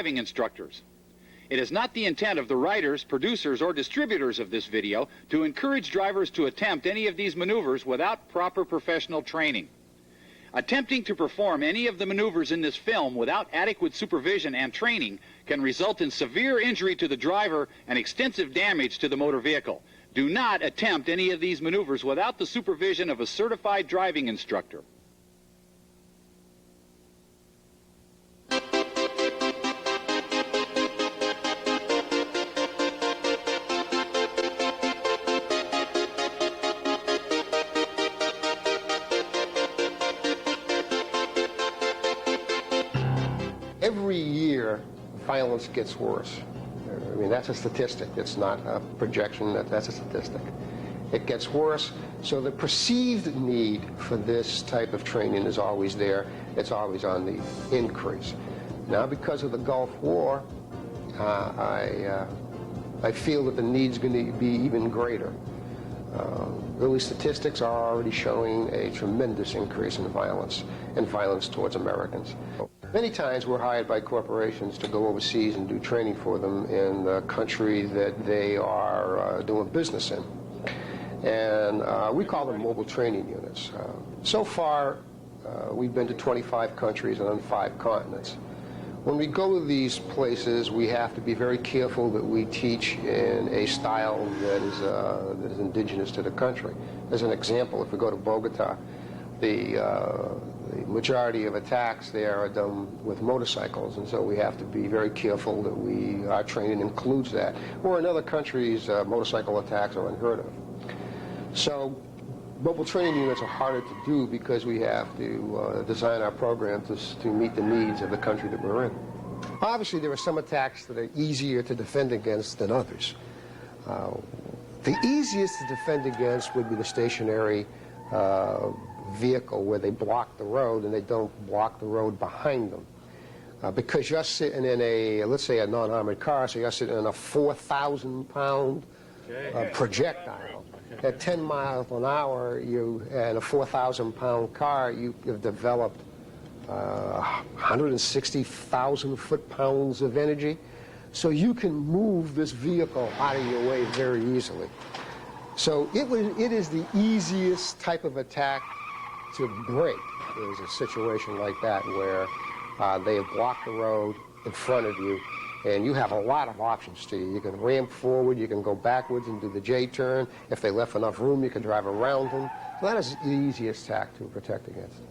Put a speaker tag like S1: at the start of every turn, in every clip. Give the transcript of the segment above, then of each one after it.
S1: driving instructors. It is not the intent of the writers, producers, or distributors of this video to encourage drivers to attempt any of these maneuvers without proper professional training. Attempting to perform any of the maneuvers in this film without adequate supervision and training can result in severe injury to the driver and extensive damage to the motor vehicle. Do not attempt any of these maneuvers without the supervision of a certified driving instructor.
S2: Every year, violence gets worse. I mean, that's a statistic. It's not a projection. That's a statistic. It gets worse, so the perceived need for this type of training is always there. It's always on the increase. Now, because of the Gulf War, I feel that the need's going to be even greater. Early statistics are already showing a tremendous increase in violence towards Americans. Many times we're hired by corporations to go overseas and do training for them in the country that they are doing business in. And we call them mobile training units. So far, we've been to 25 countries and on 5 continents. When we go to these places, we have to be very careful that we teach in a style that is indigenous to the country. As an example, if we go to Bogota, the majority of attacks there are done with motorcycles, and so we have to be very careful that our training includes that. Or in other countries, motorcycle attacks are unheard of. So mobile training units are harder to do because we have to design our program to meet the needs of the country that we're in. Obviously, there are some attacks that are easier to defend against than others. The easiest to defend against would be the stationary vehicle where they block the road and they don't block the road behind them. Because you're sitting in a, let's say, a non-armored car, so you're sitting in a 4,000-pound projectile. At 10 miles an hour, in a 4,000-pound car, you've developed 160,000 foot-pounds of energy. So you can move this vehicle out of your way very easily. So it is the easiest type of attack to break. There's a situation like that where they have blocked the road in front of you, and you have a lot of options to you. You can ramp forward, you can go backwards and do the J-turn. If they left enough room, you can drive around them. So that is the easiest attack to protect against.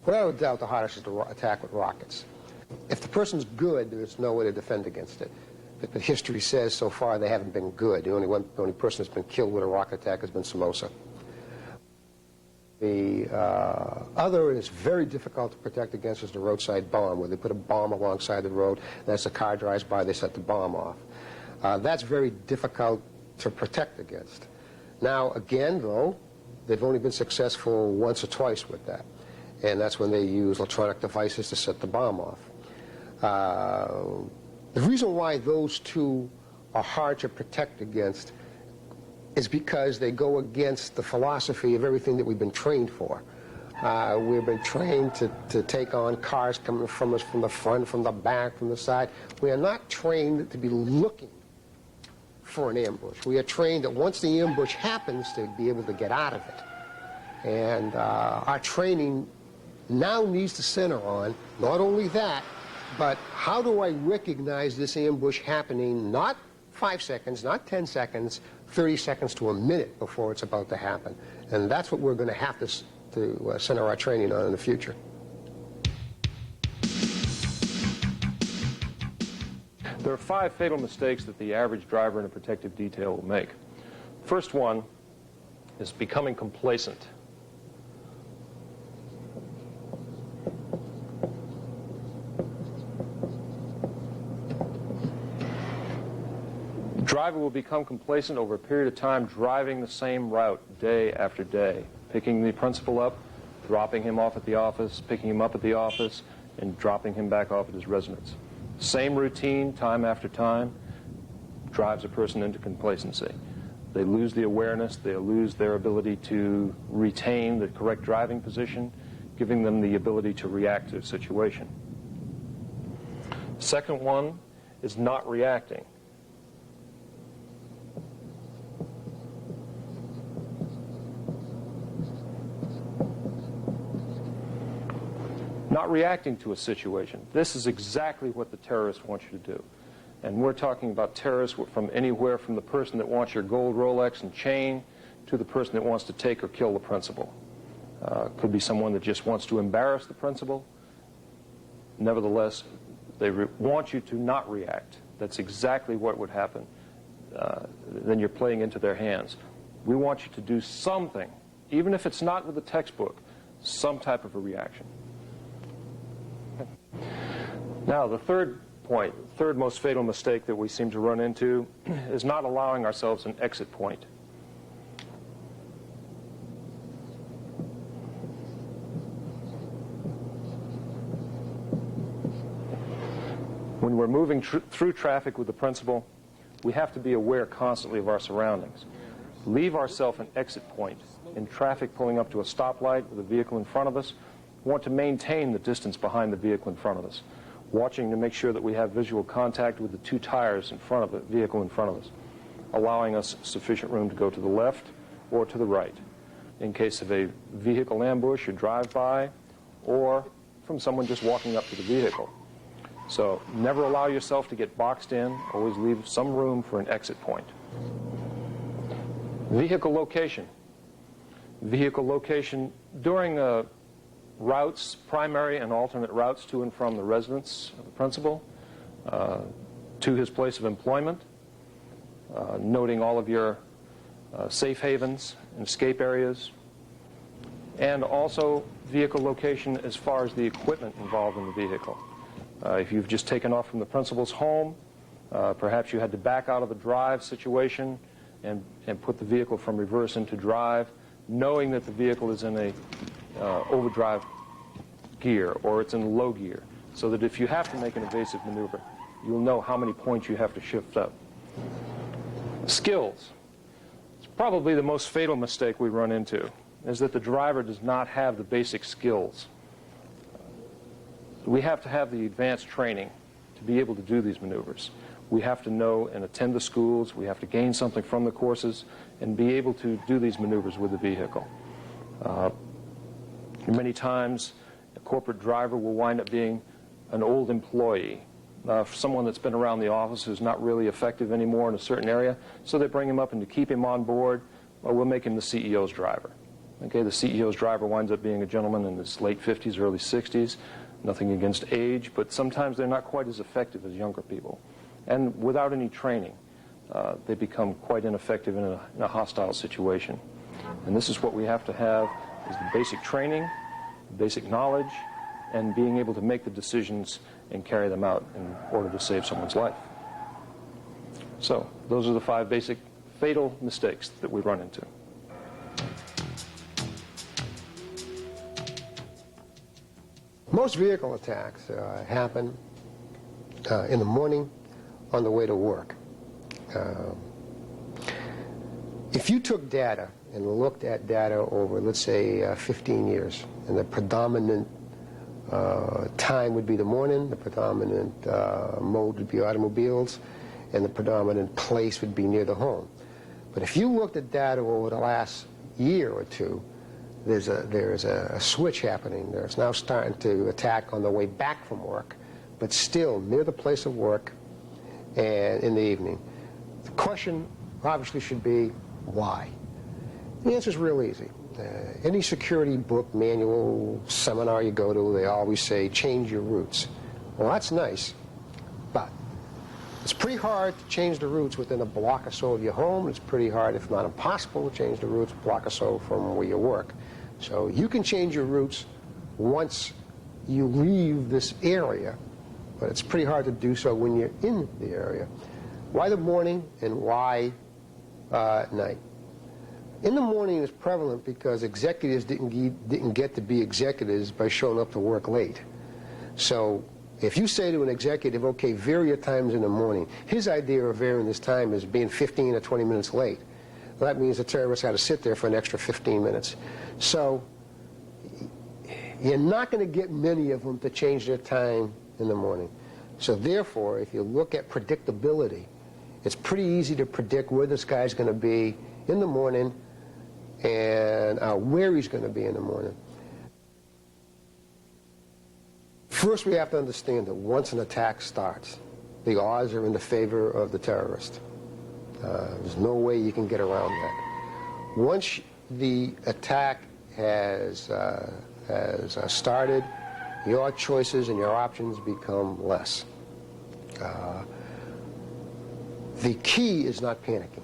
S2: Without a doubt, the hardest is to attack with rockets. If the person's good, there's no way to defend against it. But history says so far they haven't been good. The only person that's been killed with a rocket attack has been Somoza. The other is very difficult to protect against is the roadside bomb, where they put a bomb alongside the road, and as the car drives by, they set the bomb off. That's very difficult to protect against. Now, again, though, they've only been successful once or twice with that, and that's when they use electronic devices to set the bomb off. The reason why those two are hard to protect against is because they go against the philosophy of everything that we've been trained for. We've been trained to take on cars coming from us from the front, from the back, from the side. We are not trained to be looking for an ambush. We are trained that once the ambush happens to be able to get out of it. And our training now needs to center on not only that, but how do I recognize this ambush happening not 5 seconds, not 10 seconds, 30 seconds to a minute before it's about to happen. And that's what we're going to have to center our training on in the future.
S3: There are 5 fatal mistakes that the average driver in a protective detail will make. First one is becoming complacent. The driver will become complacent over a period of time, driving the same route day after day, picking the principal up, dropping him off at the office, picking him up at the office, and dropping him back off at his residence. Same routine, time after time, drives a person into complacency. They lose the awareness, they lose their ability to retain the correct driving position, giving them the ability to react to a situation. Second one is not reacting. Not reacting to a situation. This is exactly what the terrorists want you to do. And we're talking about terrorists from anywhere from the person that wants your gold Rolex and chain to the person that wants to take or kill the principal. Could be someone that just wants to embarrass the principal. Nevertheless, they want you to not react. That's exactly what would happen. Then you're playing into their hands. We want you to do something, even if it's not with the textbook, some type of a reaction. Now, the third point, third most fatal mistake that we seem to run into is not allowing ourselves an exit point. When we're moving through traffic with the principal, we have to be aware constantly of our surroundings. Leave ourselves an exit point. In traffic pulling up to a stoplight with a vehicle in front of us, we want to maintain the distance behind the vehicle in front of us, watching to make sure that we have visual contact with the two tires in front of the vehicle in front of us, allowing us sufficient room to go to the left or to the right in case of a vehicle ambush or drive-by or from someone just walking up to the vehicle. So never allow yourself to get boxed in. Always leave some room for an exit point. Vehicle location. Vehicle location during routes, primary and alternate routes to and from the residence of the principal, to his place of employment, noting all of your safe havens and escape areas, and also vehicle location as far as the equipment involved in the vehicle. If you've just taken off from the principal's home, perhaps you had to back out of a drive situation and put the vehicle from reverse into drive, knowing that the vehicle is in a overdrive gear or it's in low gear, so that if you have to make an evasive maneuver, you'll know how many points you have to shift up. Skills. It's probably the most fatal mistake we run into, is that the driver does not have the basic skills. We have to have the advanced training to be able to do these maneuvers. We have to know and attend the schools. We have to gain something from the courses and be able to do these maneuvers with the vehicle. Many times, a corporate driver will wind up being an old employee, someone that's been around the office who's not really effective anymore in a certain area, so they bring him up and to keep him on board, well, we'll make him the CEO's driver. Okay, the CEO's driver winds up being a gentleman in his late 50s, early 60s. Nothing against age, but sometimes they're not quite as effective as younger people. And without any training, they become quite ineffective in a hostile situation. And this is what we have to have, is the basic training, the basic knowledge, and being able to make the decisions and carry them out in order to save someone's life. So, those are the 5 basic fatal mistakes that we run into.
S2: Most vehicle attacks happen in the morning on the way to work. If you took data and looked at data over, let's say, 15 years, and the predominant time would be the morning, the predominant mode would be automobiles, and the predominant place would be near the home. But if you looked at data over the last year or two, there's a switch happening. There's now starting to attack on the way back from work, but still near the place of work and in the evening. The question obviously should be, why? The answer is real easy. Any security book, manual, seminar you go to, they always say, change your routes. Well, that's nice, but it's pretty hard to change the routes within a block or so of your home. It's pretty hard, if not impossible, to change the routes a block or so from where you work. So you can change your routes once you leave this area, but it's pretty hard to do so when you're in the area. Why the morning and why at night? In the morning is prevalent because executives didn't get to be executives by showing up to work late. So if you say to an executive, okay, vary your times in the morning, his idea of varying his time is being 15 or 20 minutes late. Well, that means the terrorists had to sit there for an extra 15 minutes. So you're not going to get many of them to change their time in the morning. So therefore, if you look at predictability, it's pretty easy to predict where this guy's going to be in the morning and where he's going to be in the morning. First, we have to understand that once an attack starts, the odds are in the favor of the terrorist. There's no way you can get around that. Once the attack has started, your choices and your options become less. The key is not panicking.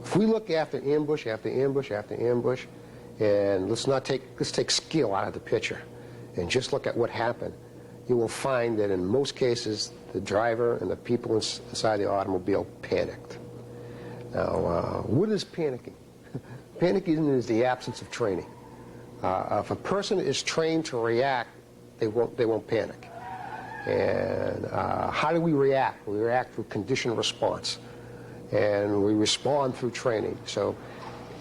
S2: If we look after ambush after ambush after ambush, and let's take skill out of the picture and just look at what happened, you will find that in most cases the driver and the people inside the automobile panicked. Now, what is panicking? Panicking is the absence of training. If a person is trained to react, they won't panic. And how do we react? We react through conditioned response, and we respond through training. So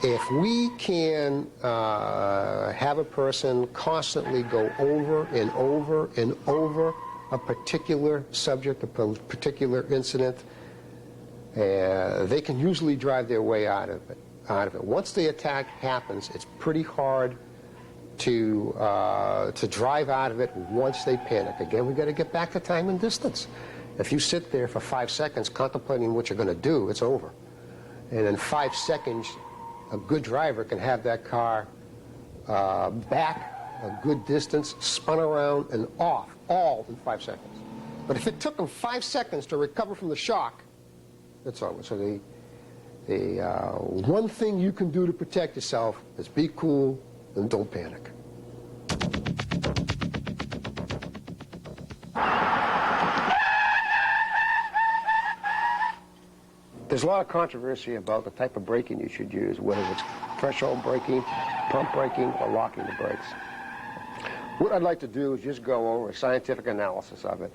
S2: if we can have a person constantly go over and over and over a particular subject, a particular incident, they can usually drive their way out of it. Once the attack happens, it's pretty hard to drive out of it once they panic. Again, we've got to get back to time and distance. If you sit there for 5 seconds contemplating what you're going to do, it's over. And in 5 seconds, a good driver can have that car back a good distance, spun around, and off, all in 5 seconds. But if it took them 5 seconds to recover from the shock, it's over. So the one thing you can do to protect yourself is be cool and don't panic. There's a lot of controversy about the type of braking you should use, whether it's threshold braking, pump braking, or locking the brakes. What I'd like to do is just go over a scientific analysis of it.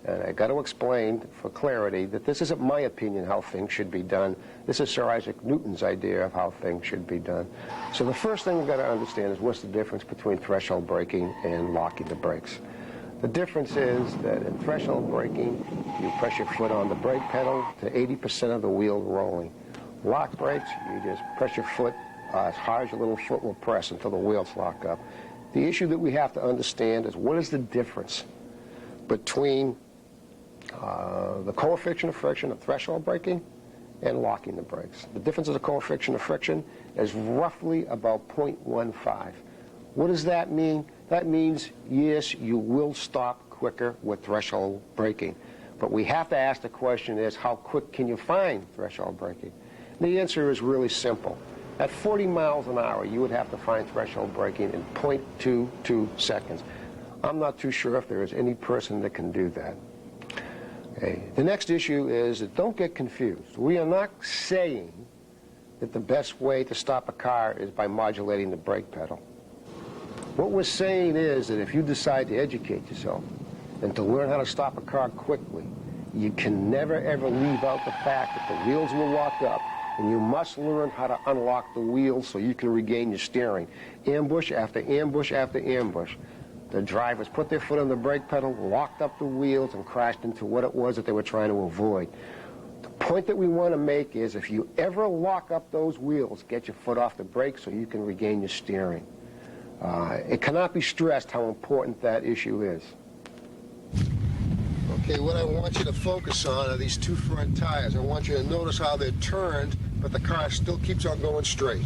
S2: And I've got to explain for clarity that this isn't my opinion how things should be done. This is Sir Isaac Newton's idea of how things should be done. So the first thing we've got to understand is what's the difference between threshold braking and locking the brakes. The difference is that in threshold braking, you press your foot on the brake pedal to 80% of the wheel rolling. Lock brakes, you just press your foot as hard as your little foot will press until the wheels lock up. The issue that we have to understand is what is the difference between the coefficient of friction of threshold braking and locking the brakes. The difference of the coefficient of friction is roughly about 0.15. What does that mean? That means, yes, you will stop quicker with threshold braking. But we have to ask the question is, how quick can you find threshold braking? And the answer is really simple. At 40 miles an hour, you would have to find threshold braking in 0.22 seconds. I'm not too sure if there is any person that can do that. Okay. The next issue is that don't get confused. We are not saying that the best way to stop a car is by modulating the brake pedal. What we're saying is that if you decide to educate yourself and to learn how to stop a car quickly, you can never ever leave out the fact that the wheels will lock up, and you must learn how to unlock the wheels so you can regain your steering. Ambush after ambush after ambush. The drivers put their foot on the brake pedal, locked up the wheels, and crashed into what it was that they were trying to avoid. The point that we want to make is if you ever lock up those wheels, get your foot off the brake so you can regain your steering. It cannot be stressed how important that issue is. Okay, what I want you to focus on are these two front tires. I want you to notice how they're turned, but the car still keeps on going straight.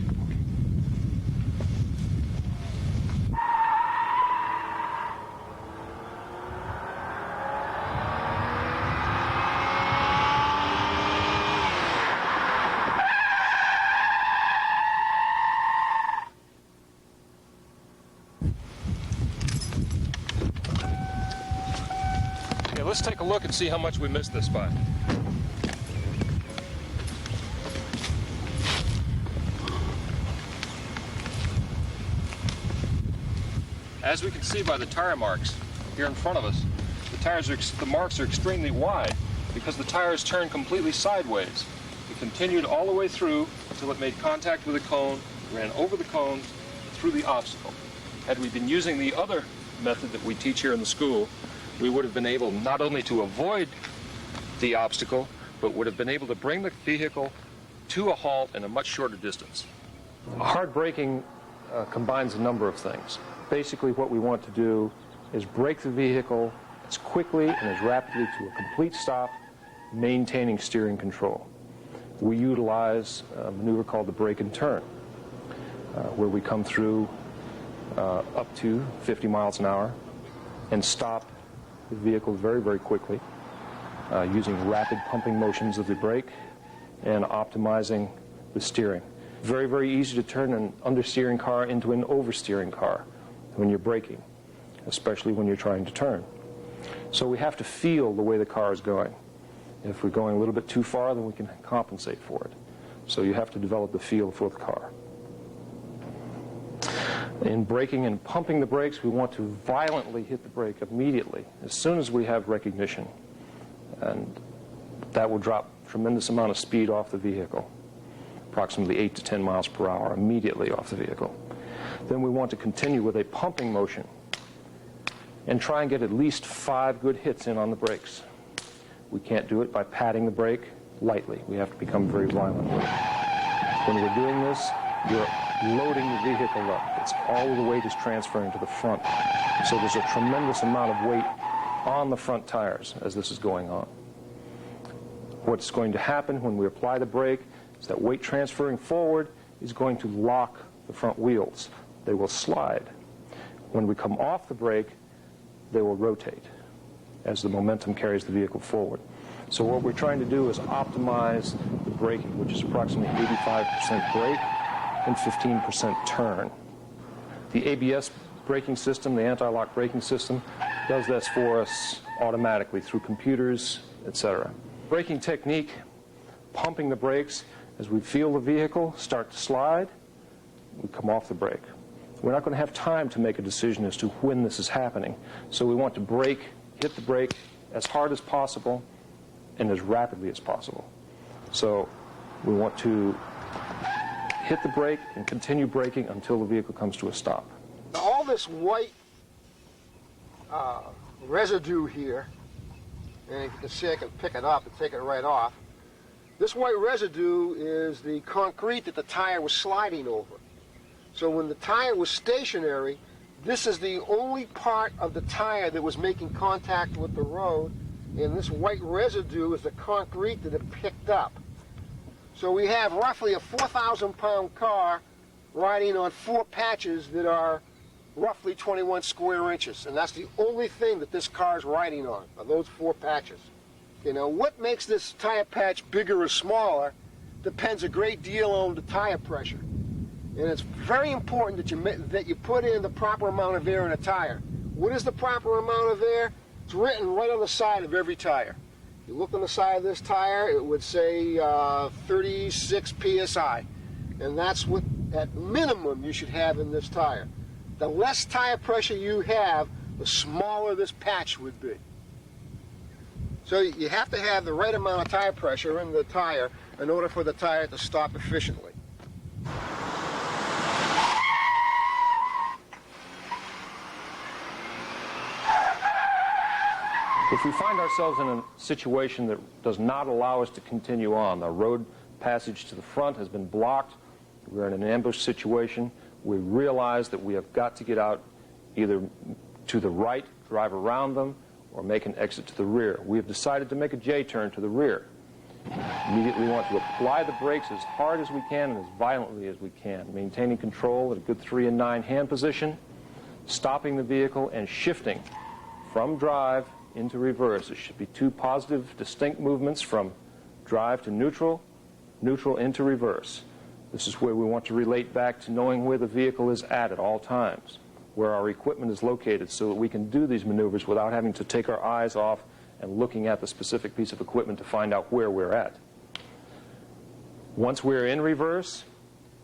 S3: Let's take a look and see how much we missed this spot. As we can see by the tire marks here in front of us, the marks are extremely wide because the tires turned completely sideways. It continued all the way through until it made contact with a cone, ran over the cone, through the obstacle. Had we been using the other method that we teach here in the school, we would have been able not only to avoid the obstacle, but would have been able to bring the vehicle to a halt in a much shorter distance. Hard braking combines a number of things. Basically, what we want to do is brake the vehicle as quickly and as rapidly to a complete stop, maintaining steering control. We utilize a maneuver called the brake and turn, where we come through up to 50 miles an hour and stop the vehicle very, very quickly using rapid pumping motions of the brake and optimizing the steering. Very, very easy to turn an understeering car into an oversteering car when you're braking, especially when you're trying to turn. So we have to feel the way the car is going. If we're going a little bit too far, then we can compensate for it. So you have to develop the feel for the car. In braking and pumping the brakes, we want to violently hit the brake immediately, as soon as we have recognition. And that will drop a tremendous amount of speed off the vehicle, approximately 8 to 10 miles per hour immediately off the vehicle. Then we want to continue with a pumping motion and try and get at least 5 good hits in on the brakes. We can't do it by patting the brake lightly. We have to become very violent with it. When we're doing this, you're loading the vehicle up. It's all of the weight is transferring to the front. So there's a tremendous amount of weight on the front tires as this is going on. What's going to happen when we apply the brake is that weight transferring forward is going to lock the front wheels. They will slide. When we come off the brake, they will rotate as the momentum carries the vehicle forward. So what we're trying to do is optimize the braking, which is approximately 85% brake and 15% turn. The ABS braking system, the anti-lock braking system, does this for us automatically through computers, etc. Braking technique, pumping the brakes, as we feel the vehicle start to slide, we come off the brake. We're not going to have time to make a decision as to when this is happening. So we want to brake, hit the brake as hard as possible and as rapidly as possible. So we want to hit the brake and continue braking until the vehicle comes to a stop.
S2: All this white residue here, and you can see I can pick it up and take it right off. This white residue is the concrete that the tire was sliding over. So when the tire was stationary, this is the only part of the tire that was making contact with the road, and this white residue is the concrete that it picked up. So we have roughly a 4,000-pound car riding on 4 patches that are roughly 21 square inches, and that's the only thing that this car is riding on, are those 4 patches. You know, what makes this tire patch bigger or smaller depends a great deal on the tire pressure. And it's very important that you put in the proper amount of air in a tire. What is the proper amount of air? It's written right on the side of every tire. You look on the side of this tire, it would say 36 psi. And that's what, at minimum, you should have in this tire. The less tire pressure you have, the smaller this patch would be. So you have to have the right amount of tire pressure in the tire in order for the tire to stop efficiently.
S3: If we find ourselves in a situation that does not allow us to continue on, the road passage to the front has been blocked, we're in an ambush situation, we realize that we have got to get out either to the right, drive around them, or make an exit to the rear. We have decided to make a J-turn to the rear. Immediately want to apply the brakes as hard as we can and as violently as we can, maintaining control at a good 3 and 9 hand position, stopping the vehicle and shifting from drive into reverse. It should be 2 positive, distinct movements from drive to neutral, neutral into reverse. This is where we want to relate back to knowing where the vehicle is at all times, where our equipment is located, so that we can do these maneuvers without having to take our eyes off and looking at the specific piece of equipment to find out where we're at. Once we're in reverse,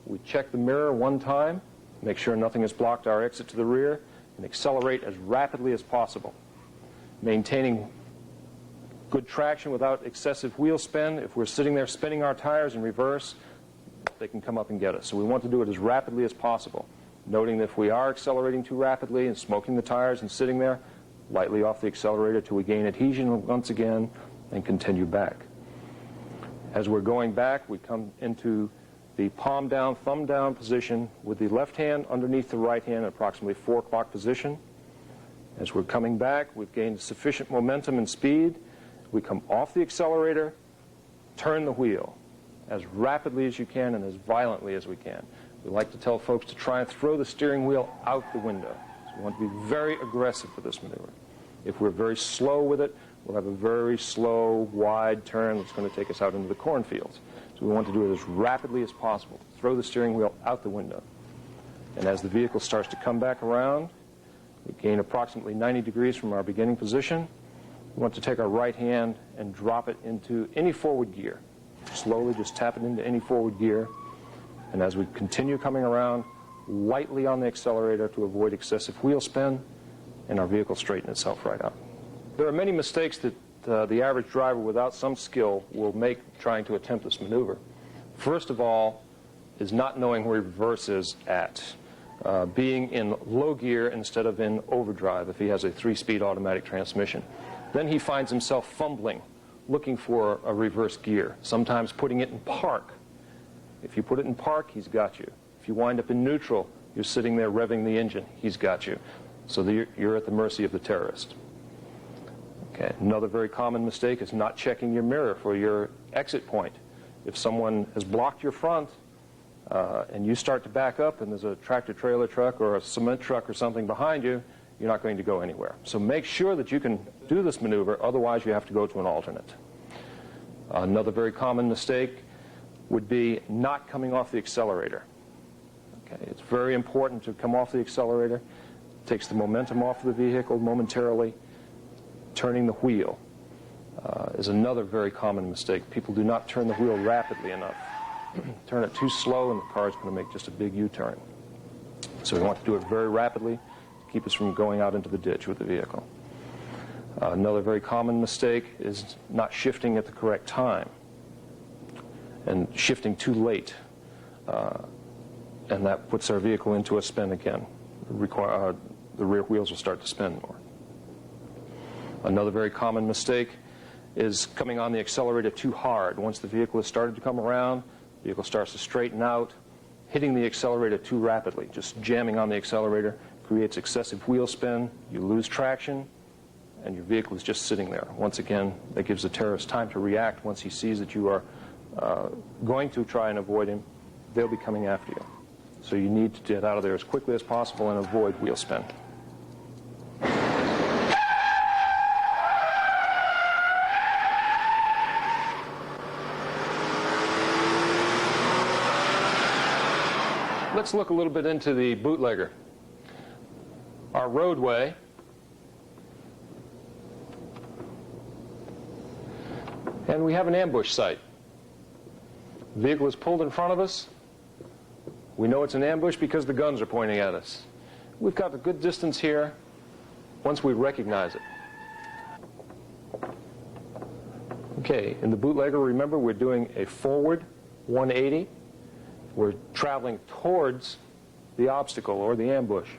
S3: we check the mirror 1 time, make sure nothing has blocked our exit to the rear, and accelerate as rapidly as possible, maintaining good traction without excessive wheel spin. If we're sitting there spinning our tires in reverse, they can come up and get us. So we want to do it as rapidly as possible, noting that if we are accelerating too rapidly and smoking the tires and sitting there, lightly off the accelerator till we gain adhesion once again, and continue back. As we're going back, we come into the palm down, thumb down position with the left hand underneath the right hand in approximately 4 o'clock position. As we're coming back, we've gained sufficient momentum and speed. We come off the accelerator, turn the wheel as rapidly as you can and as violently as we can. We like to tell folks to try and throw the steering wheel out the window. So we want to be very aggressive for this maneuver. If we're very slow with it, we'll have a very slow, wide turn that's going to take us out into the cornfields. So we want to do it as rapidly as possible. Throw the steering wheel out the window. And as the vehicle starts to come back around, we gain approximately 90 degrees from our beginning position. We want to take our right hand and drop it into any forward gear. Slowly just tap it into any forward gear. And as we continue coming around, lightly on the accelerator to avoid excessive wheel spin, and our vehicle straightens itself right out. There are many mistakes that the average driver without some skill will make trying to attempt this maneuver. First of all is not knowing where reverse is at. Being in low gear instead of in overdrive if he has a 3-speed automatic transmission. Then he finds himself fumbling, looking for a reverse gear, sometimes putting it in park. If you put it in park, he's got you. If you wind up in neutral, you're sitting there revving the engine, he's got you. So you're at the mercy of the terrorist. Okay. Another very common mistake is not checking your mirror for your exit point. If someone has blocked your front, and you start to back up and there's a tractor-trailer truck or a cement truck or something behind you, you're not going to go anywhere. So make sure that you can do this maneuver, otherwise you have to go to an alternate. Another very common mistake would be not coming off the accelerator. Okay, it's very important to come off the accelerator. It takes the momentum off the vehicle momentarily. Turning the wheel is another very common mistake. People do not turn the wheel rapidly enough. Turn it too slow and the car is going to make just a big U-turn. So we want to do it very rapidly to keep us from going out into the ditch with the vehicle. Another very common mistake is not shifting at the correct time and shifting too late. And that puts our vehicle into a spin again. The rear wheels will start to spin more. Another very common mistake is coming on the accelerator too hard. Once the vehicle has started to come around, the vehicle starts to straighten out. Hitting the accelerator too rapidly, just jamming on the accelerator, creates excessive wheel spin. You lose traction, and your vehicle is just sitting there. Once again, that gives the terrorist time to react. Once he sees that you are going to try and avoid him, they'll be coming after you. So you need to get out of there as quickly as possible and avoid wheel spin. Let's look a little bit into the bootlegger. Our roadway and we have an ambush site. The vehicle is pulled in front of us. We know it's an ambush because the guns are pointing at us. We've got a good distance here once we recognize it. Okay, in the bootlegger, remember, we're doing a forward 180. We're traveling towards the obstacle or the ambush.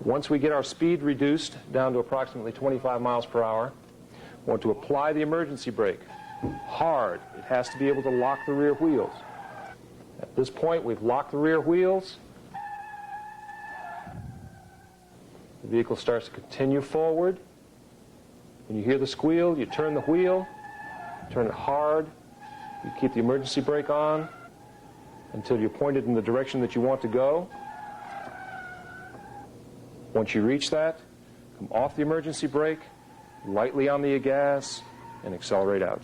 S3: Once we get our speed reduced down to approximately 25 miles per hour, we want to apply the emergency brake hard. It has to be able to lock the rear wheels. At this point, we've locked the rear wheels. The vehicle starts to continue forward. When you hear the squeal, you turn the wheel, turn it hard, you keep the emergency brake on until you're pointed in the direction that you want to go. Once you reach that, come off the emergency brake, lightly on the gas, and accelerate out.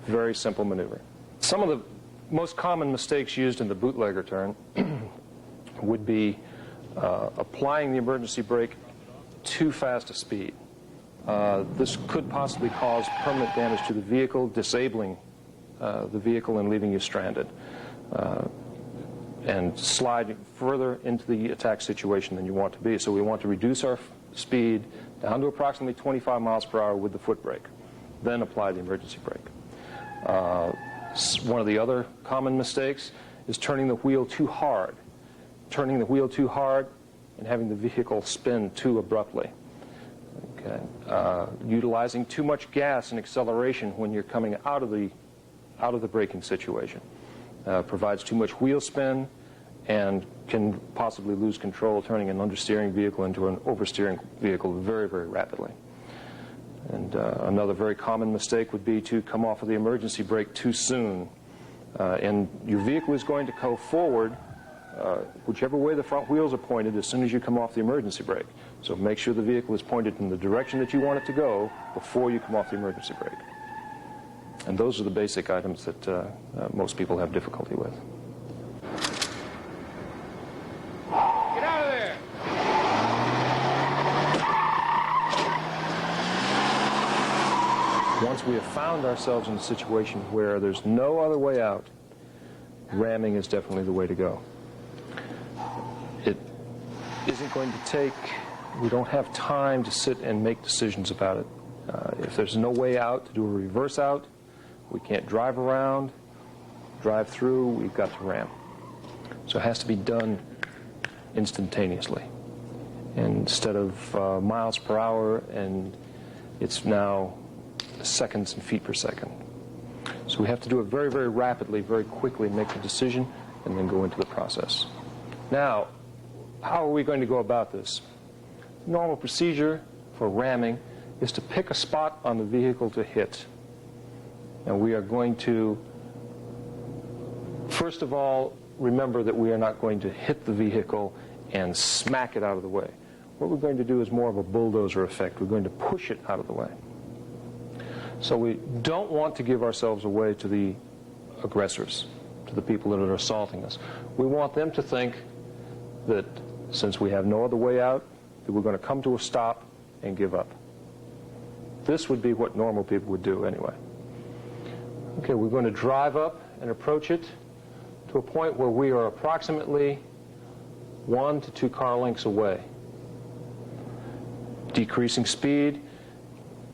S3: Very simple maneuver. Some of the most common mistakes used in the bootlegger turn would be applying the emergency brake too fast a speed. This could possibly cause permanent damage to the vehicle, disabling the vehicle and leaving you stranded, and slide further into the attack situation than you want to be. So we want to reduce our speed down to approximately 25 miles per hour with the foot brake, then apply the emergency brake. One of the other common mistakes is turning the wheel too hard. Turning the wheel too hard and having the vehicle spin too abruptly. Okay. Utilizing too much gas and acceleration when you're coming out of the braking situation provides too much wheel spin and can possibly lose control, turning an understeering vehicle into an oversteering vehicle very, very rapidly. And another very common mistake would be to come off of the emergency brake too soon. And your vehicle is going to go forward whichever way the front wheels are pointed as soon as you come off the emergency brake. So make sure the vehicle is pointed in the direction that you want it to go before you come off the emergency brake. And those are the basic items that most people have difficulty with.
S1: Get out of there!
S3: Once we have found ourselves in a situation where there's no other way out, ramming is definitely the way to go. It isn't going to take, we don't have time to sit and make decisions about it. If there's no way out to do a reverse out, we can't drive around, drive through, we've got to ram. So it has to be done instantaneously. Instead of miles per hour, and it's now seconds and feet per second. So we have to do it very, very rapidly, very quickly, make the decision, and then go into the process. Now, how are we going to go about this? Normal procedure for ramming is to pick a spot on the vehicle to hit. And we are going to, first of all, remember that we are not going to hit the vehicle and smack it out of the way. What we're going to do is more of a bulldozer effect. We're going to push it out of the way. So we don't want to give ourselves away to the aggressors, to the people that are assaulting us. We want them to think that since we have no other way out, that we're going to come to a stop and give up. This would be what normal people would do anyway. Okay, we're going to drive up and approach it to a point where we are approximately 1 to 2 car lengths away. Decreasing speed,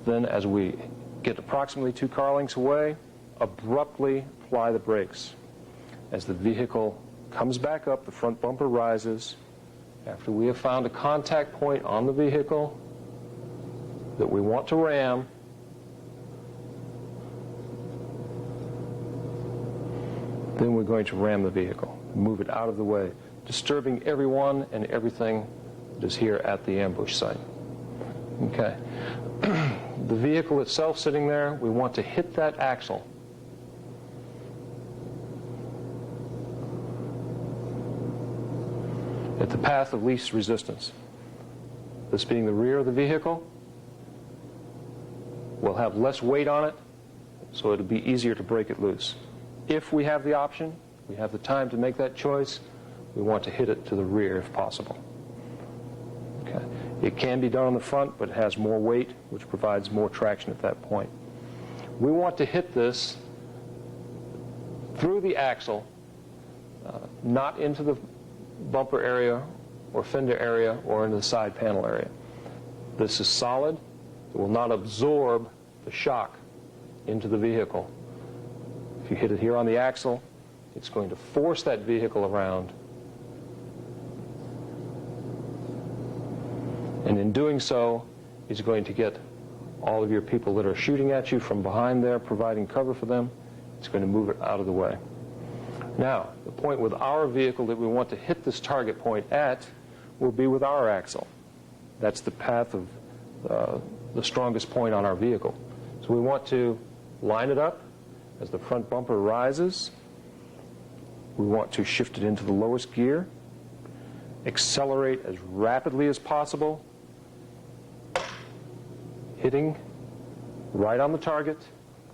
S3: then as we get approximately 2 car lengths away, abruptly apply the brakes. As the vehicle comes back up, the front bumper rises. After we have found a contact point on the vehicle that we want to ram, then we're going to ram the vehicle, move it out of the way, disturbing everyone and everything that is here at the ambush site. Okay. The vehicle itself sitting there, we want to hit that axle. At the path of least resistance. This being the rear of the vehicle, we'll have less weight on it, so it'll be easier to break it loose. If we have the option, we have the time to make that choice, we want to hit it to the rear if possible. Okay. It can be done on the front, but it has more weight, which provides more traction at that point. We want to hit this through the axle, not into the bumper area or fender area or into the side panel area. This is solid. It will not absorb the shock into the vehicle. If you hit it here on the axle, it's going to force that vehicle around. And in doing so, it's going to get all of your people that are shooting at you from behind there, providing cover for them. It's going to move it out of the way. Now, the point with our vehicle that we want to hit this target point at will be with our axle. That's the path of the strongest point on our vehicle. So we want to line it up as the front bumper rises. We want to shift it into the lowest gear, accelerate as rapidly as possible, hitting right on the target,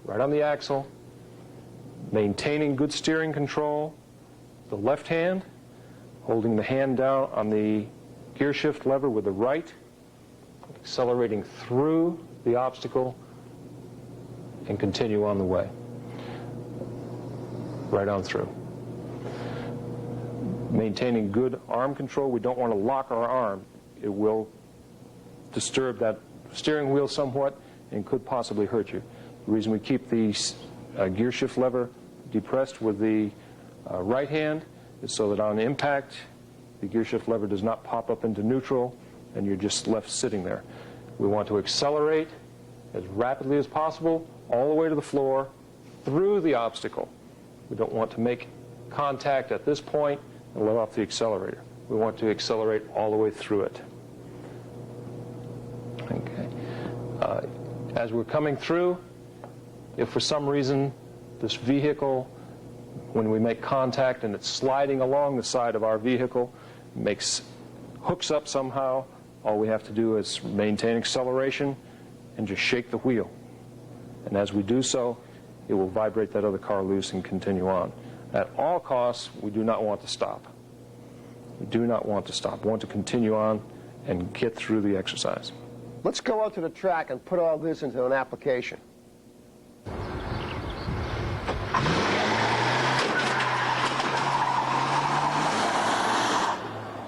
S3: right on the axle, maintaining good steering control, the left hand, holding the hand down on the gear shift lever with the right, accelerating through the obstacle, and continue on the way. Right on through. Maintaining good arm control. We don't want to lock our arm. It will disturb that steering wheel somewhat and could possibly hurt you. The reason we keep the gear shift lever depressed with the right hand is so that on impact, the gear shift lever does not pop up into neutral and you're just left sitting there. We want to accelerate as rapidly as possible all the way to the floor through the obstacle. We don't want to make contact at this point and let off the accelerator. We want to accelerate all the way through it. Okay. As we're coming through, if for some reason this vehicle, when we make contact and it's sliding along the side of our vehicle, hooks up somehow, all we have to do is maintain acceleration and just shake the wheel. And as we do so, it will vibrate that other car loose and continue on. At all costs, we do not want to stop. We do not want to stop. We want to continue on and get through the exercise.
S2: Let's go out to the track and put all this into an application.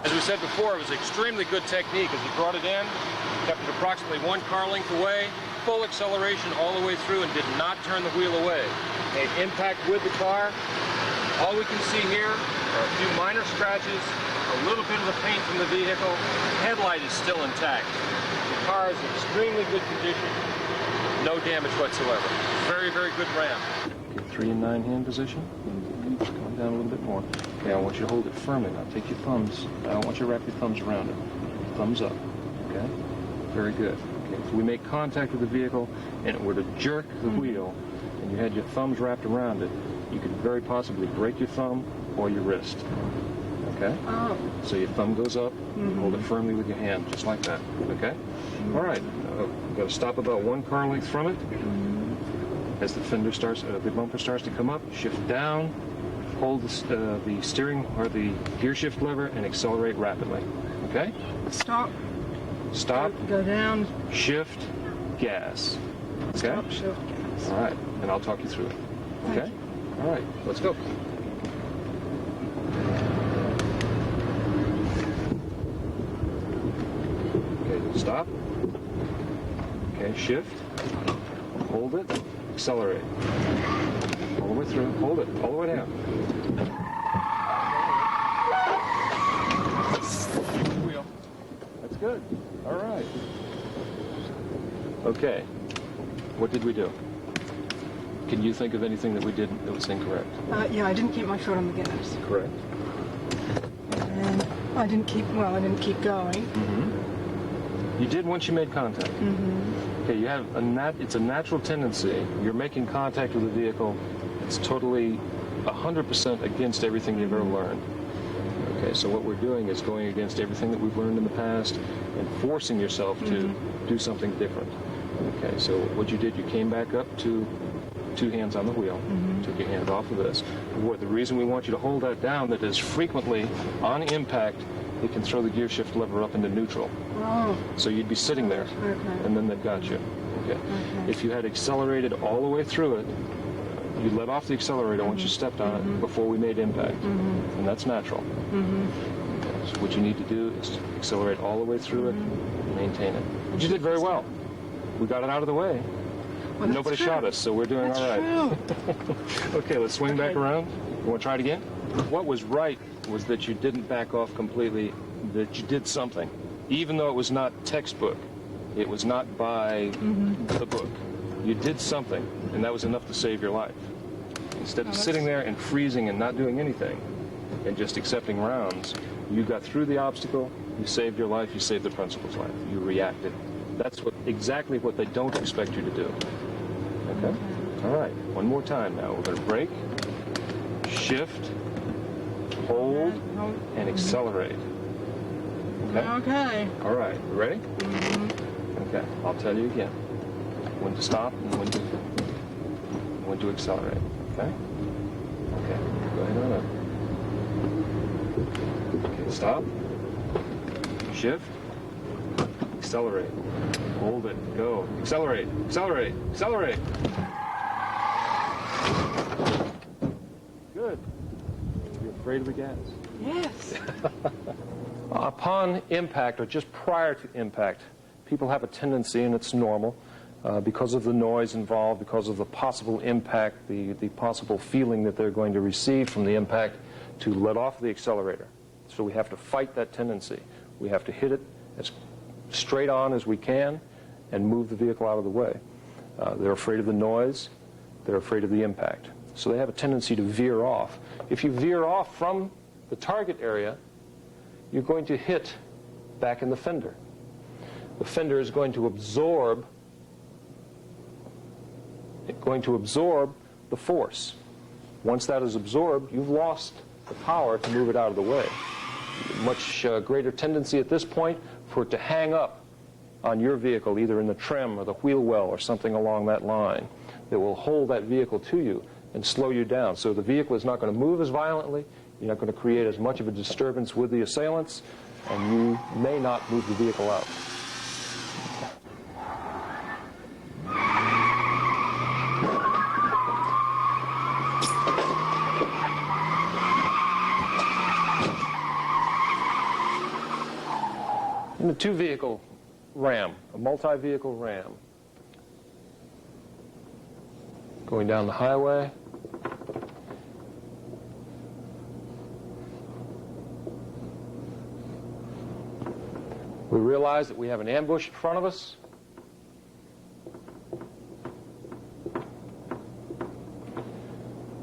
S3: As we said before, it was extremely good technique. As he brought it in, kept it approximately 1 car length away, full acceleration all the way through, and did not turn the wheel away. Made impact with the car. All we can see here are a few minor scratches, a little bit of the paint from the vehicle. The headlight is still intact. The car is in extremely good condition. No damage whatsoever. Very, very good ramp. Okay, 3 and 9 hand position. Come down a little bit more. Okay, I want you to hold it firmly. Now take your thumbs. I don't want you to wrap your thumbs around it. Thumbs up. Okay? Very good. Okay, if we make contact with the vehicle and it were to jerk the wheel and you had your thumbs wrapped around it, you could very possibly break your thumb or your wrist. Okay?
S4: Oh.
S3: So your thumb goes up, you hold it firmly with your hand, just like that. Okay? All right. We've got to stop about 1 car length from it. As the fender starts, the bumper starts to come up, shift down, hold the steering or the gear shift lever, and accelerate rapidly. Okay?
S4: Stop.
S3: Stop.
S4: Go down.
S3: Shift. Gas. Okay?
S4: Stop, shift, gas.
S3: All right. And I'll talk you through it. Okay? All right. Let's go. Okay. Stop. Okay. Shift. Hold it. Accelerate. All the way through. Hold it. All the way down. Wheel. That's good. All right. Okay. What did we do? Can you think of anything that we did that was incorrect?
S4: Yeah, I didn't keep my foot on the gas.
S3: Correct.
S4: And I didn't keep going.
S3: You did once you made contact. Okay, you have it's a natural tendency. You're making contact with the vehicle. It's totally 100% against everything you've ever learned. Okay, so what we're doing is going against everything that we've learned in the past and forcing yourself to do something different. Okay, so what you did, you came back up to 2 hands on the wheel, took your hand off of this. The reason we want you to hold that down, that is frequently, on impact, it can throw the gear shift lever up into neutral.
S4: Oh.
S3: So you'd be sitting there, and then they've got you. Okay. If you had accelerated all the way through it, you let off the accelerator once you stepped on it before we made impact, and that's natural. So what you need to do is accelerate all the way through it and maintain it. But you did very well. We got it out of the way.
S4: Well,
S3: Nobody shot us, so we're doing all right. Okay, let's swing back around. You want to try it again? What was right was that you didn't back off completely, that you did something. Even though it was not textbook, it was not by the book. You did something, and that was enough to save your life. Instead of sitting there and freezing and not doing anything and just accepting rounds, you got through the obstacle, you saved your life, you saved the principal's life. You reacted. That's exactly what they don't expect you to do. Okay? All right. One more time now. We're going to brake, shift, hold, and accelerate. Okay?
S4: Okay.
S3: All right. You ready? Okay. I'll tell you again. When to stop and when to accelerate. Okay? Okay. Go ahead on up. Okay. Stop. Shift. Accelerate. Hold it. Go. Accelerate. Accelerate. Accelerate. Good. You're afraid of the gas?
S4: Yes.
S3: Upon impact, or just prior to impact, people have a tendency, and it's normal, because of the noise involved, because of the possible impact, the possible feeling that they're going to receive from the impact, to let off the accelerator. So we have to fight that tendency. We have to hit it as straight on as we can, and move the vehicle out of the way. They're afraid of the noise. They're afraid of the impact. So they have a tendency to veer off. If you veer off from the target area, you're going to hit back in the fender. The fender is going to absorb the force. Once that is absorbed, you've lost the power to move it out of the way. Much greater tendency at this point for it to hang up on your vehicle, either in the trim or the wheel well or something along that line, that will hold that vehicle to you and slow you down. So the vehicle is not going to move as violently, you're not going to create as much of a disturbance with the assailants, and you may not move the vehicle out. In a two-vehicle ram, a multi-vehicle ram, going down the highway, we realize that we have an ambush in front of us.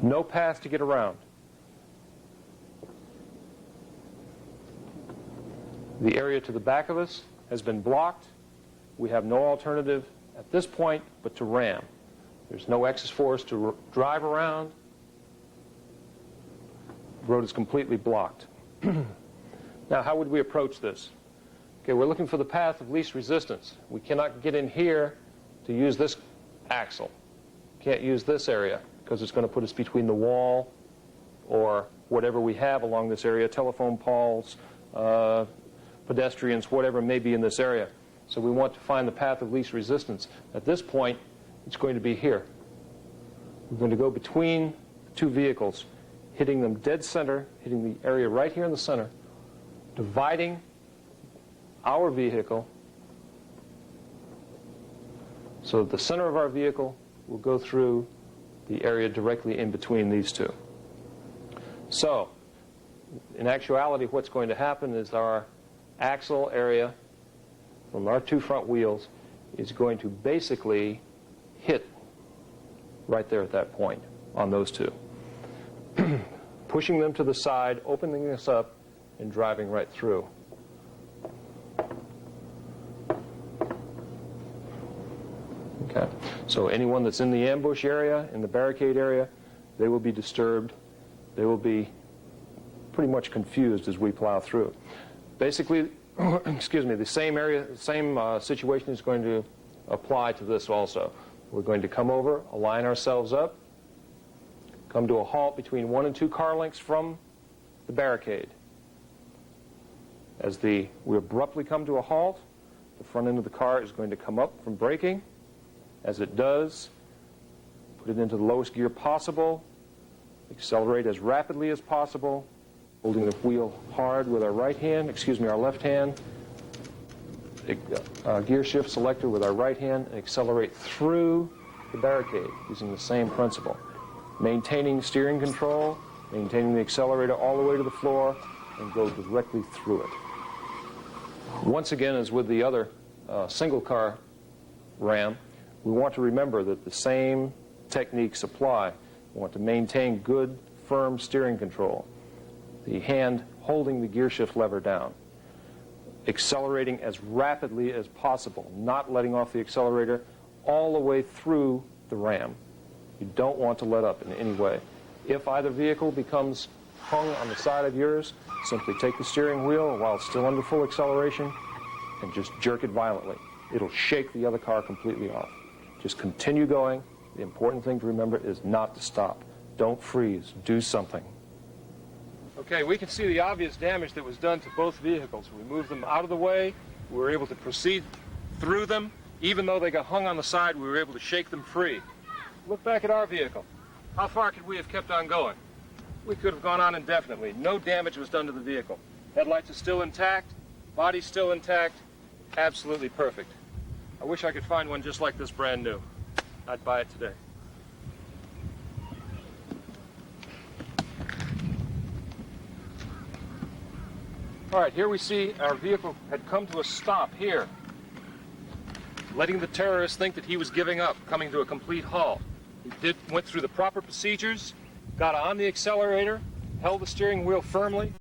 S3: No path to get around. The area to the back of us has been blocked. We have no alternative at this point but to ram. There's no excess force to drive around. The road is completely blocked. Now, how would we approach this? Okay, we're looking for the path of least resistance. We cannot get in here to use this axle. Can't use this area because it's going to put us between the wall or whatever we have along this area, telephone poles, pedestrians, whatever may be in this area. So we want to find the path of least resistance. At this point, it's going to be here. We're going to go between the two vehicles, hitting them dead center, hitting the area right here in the center, dividing our vehicle so that the center of our vehicle will go through the area directly in between these two. So, in actuality, what's going to happen is our axle area from our two front wheels is going to basically hit right there at that point on those two. Pushing them to the side, opening this up, and driving right through. Okay. So anyone that's in the ambush area, in the barricade area, they will be disturbed. They will be pretty much confused as we plow through. Basically, excuse me, the same situation is going to apply to this also. We're going to come over, align ourselves up, come to a halt between 1 and 2 car lengths from the barricade. As we abruptly come to a halt, the front end of the car is going to come up from braking. As it does, put it into the lowest gear possible, accelerate as rapidly as possible, holding the wheel hard with our our left hand, gear shift selector with our right hand, and accelerate through the barricade using the same principle. Maintaining steering control, maintaining the accelerator all the way to the floor, and go directly through it. Once again, as with the other single car ram, we want to remember that the same techniques apply. We want to maintain good, firm steering control. The hand holding the gear shift lever down. Accelerating as rapidly as possible, not letting off the accelerator all the way through the ram. You don't want to let up in any way. If either vehicle becomes hung on the side of yours, simply take the steering wheel while it's still under full acceleration and just jerk it violently. It'll shake the other car completely off. Just continue going. The important thing to remember is not to stop. Don't freeze. Do something. Okay, we can see the obvious damage that was done to both vehicles. We moved them out of the way. We were able to proceed through them. Even though they got hung on the side, we were able to shake them free. Look back at our vehicle. How far could we have kept on going? We could have gone on indefinitely. No damage was done to the vehicle. Headlights are still intact. Body's still intact. Absolutely perfect. I wish I could find one just like this brand new. I'd buy it today. All right, here we see our vehicle had come to a stop here. letting the terrorist think that he was giving up, coming to a complete halt. He went through the proper procedures, got on the accelerator, held the steering wheel firmly,